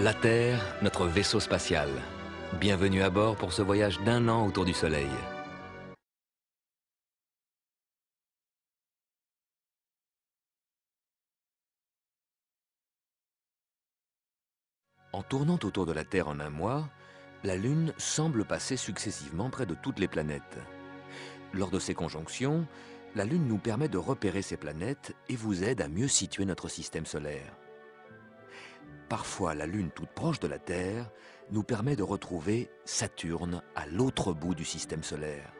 La Terre, notre vaisseau spatial. Bienvenue à bord pour ce voyage d'1 an autour du Soleil. En tournant autour de la Terre en 1 mois, la Lune semble passer successivement près de toutes les planètes. Lors de ces conjonctions, la Lune nous permet de repérer ces planètes et vous aide à mieux situer notre système solaire. Parfois, la Lune toute proche de la Terre nous permet de retrouver Saturne à l'autre bout du système solaire.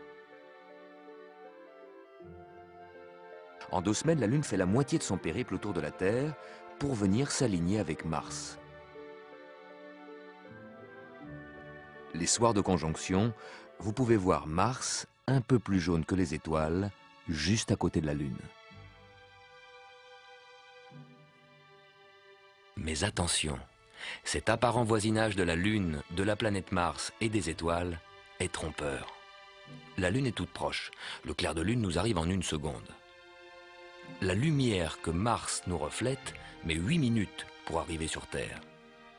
En 2 semaines, la Lune fait la moitié de son périple autour de la Terre pour venir s'aligner avec Mars. Les soirs de conjonction, vous pouvez voir Mars un peu plus jaune que les étoiles, juste à côté de la Lune. Mais attention, cet apparent voisinage de la Lune, de la planète Mars et des étoiles est trompeur. La Lune est toute proche. Le clair de Lune nous arrive en 1 seconde. La lumière que Mars nous reflète met 8 minutes pour arriver sur Terre.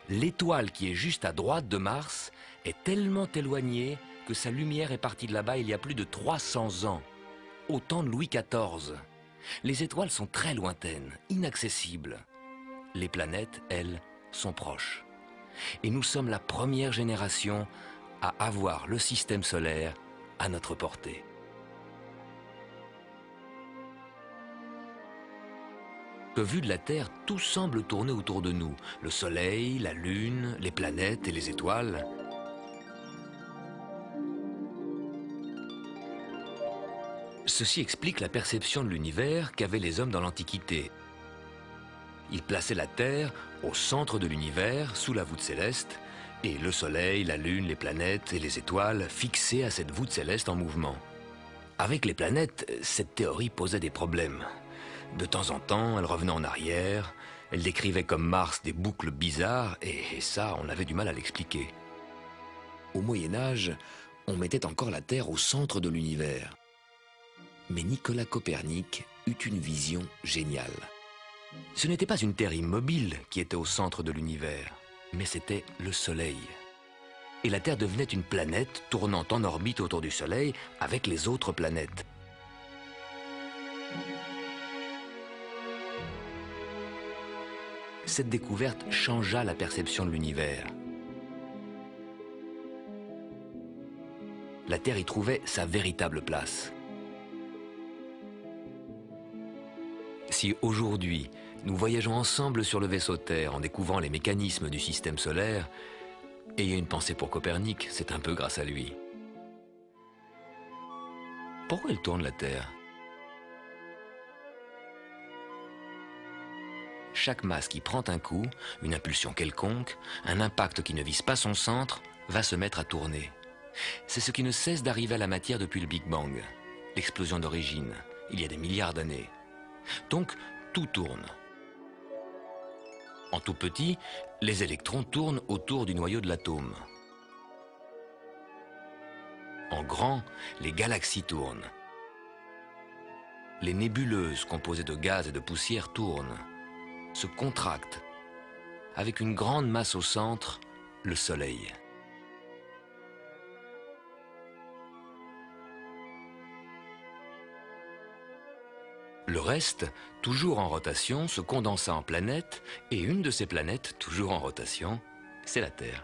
L'étoile qui est juste à droite de Mars est tellement éloignée que sa lumière est partie de là-bas il y a plus de 300 ans, au temps de Louis XIV. Les étoiles sont très lointaines, inaccessibles. Les planètes, elles, sont proches. Et nous sommes la première génération à avoir le système solaire à notre portée. Vu de la Terre, tout semble tourner autour de nous. Le Soleil, la Lune, les planètes et les étoiles. Ceci explique la perception de l'univers qu'avaient les hommes dans l'Antiquité. Ils plaçaient la Terre au centre de l'univers, sous la voûte céleste, et le Soleil, la Lune, les planètes et les étoiles fixés à cette voûte céleste en mouvement. Avec les planètes, cette théorie posait des problèmes. De temps en temps, elle revenait en arrière, elle décrivait comme Mars des boucles bizarres, et ça, on avait du mal à l'expliquer. Au Moyen-Âge, on mettait encore la Terre au centre de l'univers. Mais Nicolas Copernic eut une vision géniale. Ce n'était pas une Terre immobile qui était au centre de l'univers, mais c'était le Soleil. Et la Terre devenait une planète tournant en orbite autour du Soleil avec les autres planètes. Cette découverte changea la perception de l'univers. La Terre y trouvait sa véritable place. Si aujourd'hui, nous voyageons ensemble sur le vaisseau Terre en découvrant les mécanismes du système solaire, ayez une pensée pour Copernic, c'est un peu grâce à lui. Pourquoi elle tourne la Terre ? Chaque masse qui prend un coup, une impulsion quelconque, un impact qui ne vise pas son centre, va se mettre à tourner. C'est ce qui ne cesse d'arriver à la matière depuis le Big Bang, l'explosion d'origine, il y a des milliards d'années. Donc, tout tourne. En tout petit, les électrons tournent autour du noyau de l'atome. En grand, les galaxies tournent. Les nébuleuses composées de gaz et de poussière tournent, se contractent, avec une grande masse au centre, le Soleil. Le reste, toujours en rotation, se condensa en planètes, et une de ces planètes, toujours en rotation, c'est la Terre.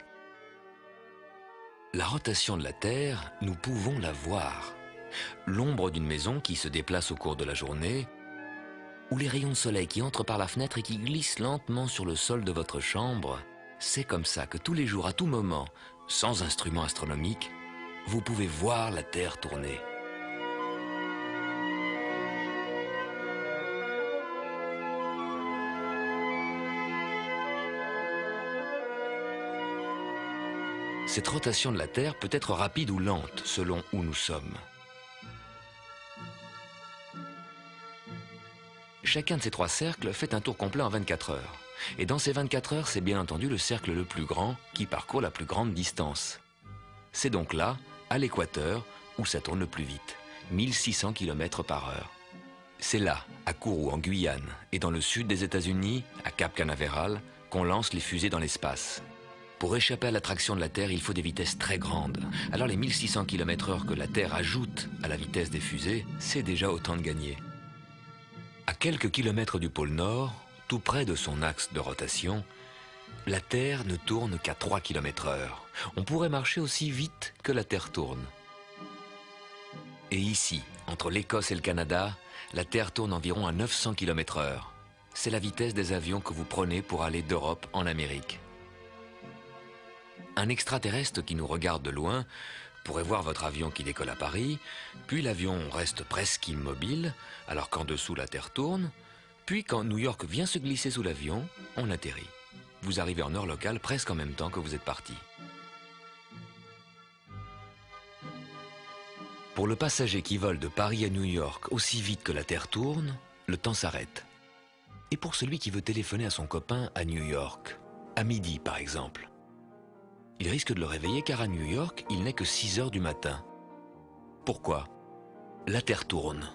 La rotation de la Terre, nous pouvons la voir. L'ombre d'une maison qui se déplace au cours de la journée, ou les rayons de soleil qui entrent par la fenêtre et qui glissent lentement sur le sol de votre chambre, c'est comme ça que tous les jours, à tout moment, sans instrument astronomique, vous pouvez voir la Terre tourner. Cette rotation de la Terre peut être rapide ou lente, selon où nous sommes. Chacun de ces 3 cercles fait un tour complet en 24 heures. Et dans ces 24 heures, c'est bien entendu le cercle le plus grand qui parcourt la plus grande distance. C'est donc là, à l'équateur, où ça tourne le plus vite, 1600 km/h. C'est là, à Kourou, en Guyane, et dans le sud des États-Unis, à Cap Canaveral, qu'on lance les fusées dans l'espace. Pour échapper à l'attraction de la Terre, il faut des vitesses très grandes. Alors les 1600 km/h que la Terre ajoute à la vitesse des fusées, c'est déjà autant de gagné. À quelques kilomètres du pôle Nord, tout près de son axe de rotation, la Terre ne tourne qu'à 3 km/h. On pourrait marcher aussi vite que la Terre tourne. Et ici, entre l'Écosse et le Canada, la Terre tourne environ à 900 km/h. C'est la vitesse des avions que vous prenez pour aller d'Europe en Amérique. Un extraterrestre qui nous regarde de loin pourrait voir votre avion qui décolle à Paris, puis l'avion reste presque immobile, alors qu'en dessous la Terre tourne, puis quand New York vient se glisser sous l'avion, on atterrit. Vous arrivez en heure locale presque en même temps que vous êtes parti. Pour le passager qui vole de Paris à New York aussi vite que la Terre tourne, le temps s'arrête. Et pour celui qui veut téléphoner à son copain à New York, à midi par exemple, il risque de le réveiller car à New York, il n'est que 6 heures du matin. Pourquoi? La Terre tourne.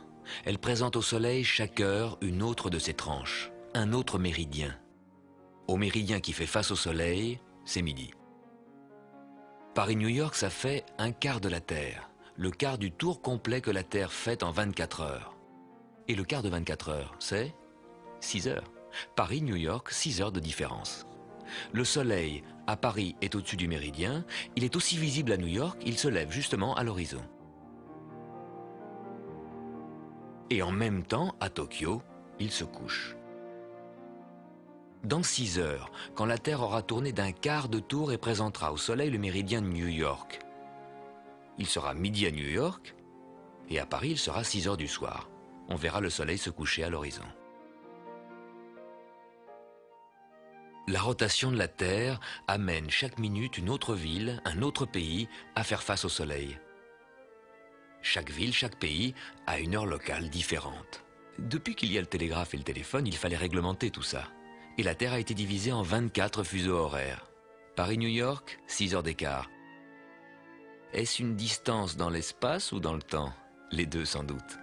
Elle présente au Soleil chaque heure une autre de ses tranches, un autre méridien. Au méridien qui fait face au Soleil, c'est midi. Paris-New York, ça fait un quart de la Terre, le quart du tour complet que la Terre fait en 24 heures. Et le quart de 24 heures, c'est 6 heures. Paris-New York, 6 heures de différence. Le Soleil, à Paris, est au-dessus du méridien. Il est aussi visible à New York, il se lève justement à l'horizon. Et en même temps, à Tokyo, il se couche. Dans 6 heures, quand la Terre aura tourné d'un quart de tour et présentera au Soleil le méridien de New York, il sera midi à New York, et à Paris, il sera 6 heures du soir. On verra le Soleil se coucher à l'horizon. La rotation de la Terre amène chaque minute une autre ville, un autre pays à faire face au Soleil. Chaque ville, chaque pays a une heure locale différente. Depuis qu'il y a le télégraphe et le téléphone, il fallait réglementer tout ça. Et la Terre a été divisée en 24 fuseaux horaires. Paris-New York, 6 heures d'écart. Est-ce une distance dans l'espace ou dans le temps? Les deux sans doute.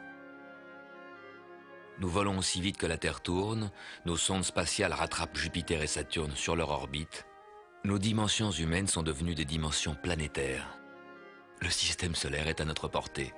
Nous volons aussi vite que la Terre tourne, nos sondes spatiales rattrapent Jupiter et Saturne sur leur orbite. Nos dimensions humaines sont devenues des dimensions planétaires. Le système solaire est à notre portée.